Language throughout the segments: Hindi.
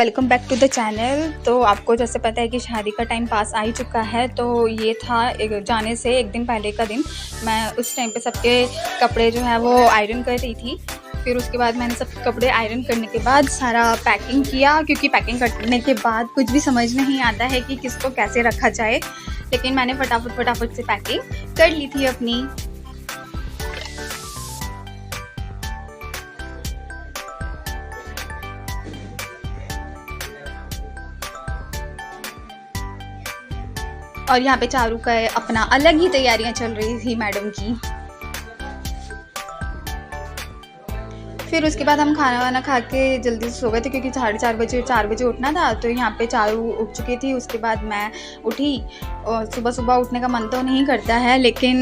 Welcome back to the channel. तो आपको जैसे पता है कि शादी का टाइम पास आ ही चुका है। तो ये था जाने से एक दिन पहले का दिन। मैं उस टाइम पे सबके कपड़े जो है वो आयरन कर रही थी। फिर उसके बाद मैंने सब कपड़े आयरन करने के बाद सारा पैकिंग किया, क्योंकि पैकिंग करने के बाद कुछ भी समझ नहीं आता है कि किसको कैसे रखा जाए। लेकिन मैंने फटाफट से पैकिंग कर ली थी अपनी। और यहाँ पे चारू का अपना अलग ही तैयारियां चल रही थी मैडम की। फिर उसके बाद हम खाना वाना खा के जल्दी से सो गए थे, क्योंकि 4:30 बजे उठना था। तो यहाँ पे चारू उठ चुकी थी। उसके बाद मैं उठी। और सुबह उठने का मन तो नहीं करता है, लेकिन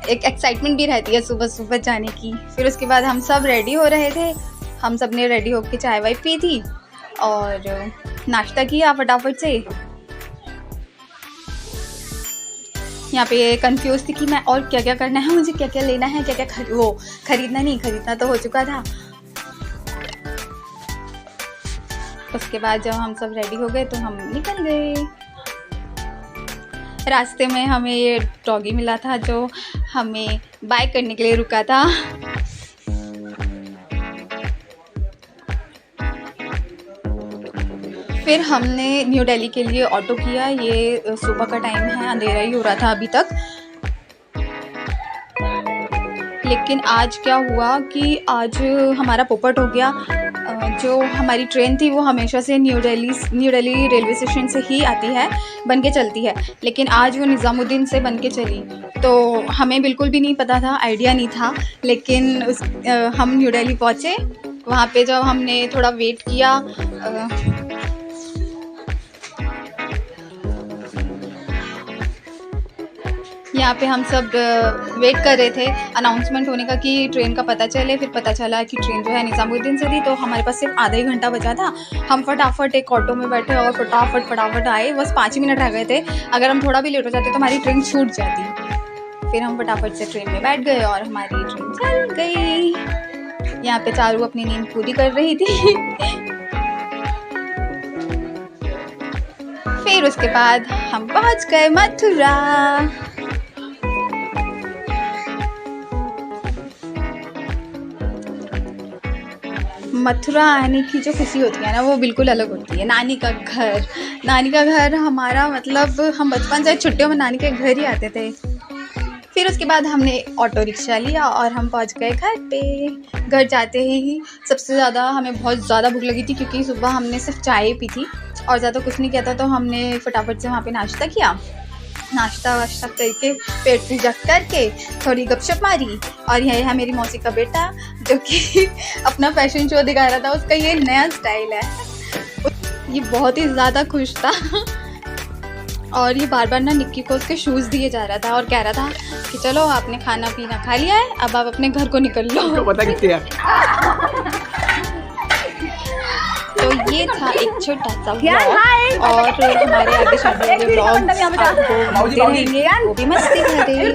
एक एक्साइटमेंट भी रहती है सुबह जाने की। फिर उसके बाद हम सब रेडी हो रहे थे। हम सब ने रेडी होकर चाय वाय पी थी और नाश्ता किया फटाफट से। यहाँ पे कंफ्यूज थी कि मैं और क्या क्या करना है, मुझे क्या क्या लेना है, क्या क्या खरीदना तो हो चुका था। उसके बाद जब हम सब रेडी हो गए तो हम निकल गए। रास्ते में हमें ये डॉगी मिला था जो हमें बाय करने के लिए रुका था। फिर हमने न्यू दिल्ली के लिए ऑटो किया। ये सुबह का टाइम है, अंधेरा ही हो रहा था अभी तक। लेकिन आज क्या हुआ कि आज हमारा पोपट हो गया। जो हमारी ट्रेन थी वो हमेशा से न्यू दिल्ली रेलवे स्टेशन से ही आती है, बन के चलती है। लेकिन आज वो निज़ामुद्दीन से बन के चली। तो हमें बिल्कुल भी नहीं पता था, आइडिया नहीं था। लेकिन हम न्यू दिल्ली पहुँचे। वहाँ पे जब हमने थोड़ा वेट किया, यहाँ पे हम सब वेट कर रहे थे अनाउंसमेंट होने का कि ट्रेन का पता चले। फिर पता चला कि ट्रेन जो है निज़ामुद्दीन से थी। तो हमारे पास सिर्फ आधा ही घंटा बचा था। हम फटाफट एक ऑटो में बैठे और फटाफट आए। बस 5 ही मिनट रह गए थे। अगर हम थोड़ा भी लेट हो जाते तो हमारी ट्रेन छूट जाती। फिर हम फटाफट से ट्रेन में बैठ गए और हमारी ट्रेन चल गई। यहाँ पे चारू अपनी नींद पूरी कर रही थी। फिर उसके बाद हम पहुँच गए मथुरा। मथुरा आने की जो खुशी होती है ना, वो बिल्कुल अलग होती है। नानी का घर हमारा, मतलब हम बचपन से छुट्टियों में नानी के घर ही आते थे। फिर उसके बाद हमने ऑटो रिक्शा लिया और हम पहुंच गए घर पे। घर जाते ही सबसे ज़्यादा हमें बहुत ज़्यादा भूख लगी थी, क्योंकि सुबह हमने सिर्फ चाय पी थी और ज़्यादा कुछ नहीं किया था। तो हमने फटाफट से वहाँ पे नाश्ता किया। नाश्ता वाश्ता करके पेट पूजा करके थोड़ी गपशप मारी। और यह है मेरी मौसी का बेटा, जो कि अपना फैशन शो दिखा रहा था। उसका ये नया स्टाइल है। ये बहुत ही ज़्यादा खुश था और ये बार बार ना निक्की को उसके शूज़ दिए जा रहा था और कह रहा था कि चलो आपने खाना पीना खा लिया है, अब आप अपने घर को निकल लो। पता कितने है? तो ये था एक छोटा सा व्लॉग। और हमारे आगे शादी के व्लॉग्स आपको मिलते रहेंगे, वो भी मस्ती भरे।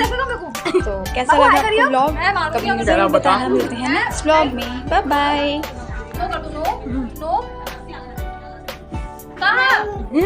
तो कैसा लगा आपको व्लॉग, कभी मुझे ज़रूर बताना। मिलते हैं नेक्स्ट व्लॉग में। Bye bye.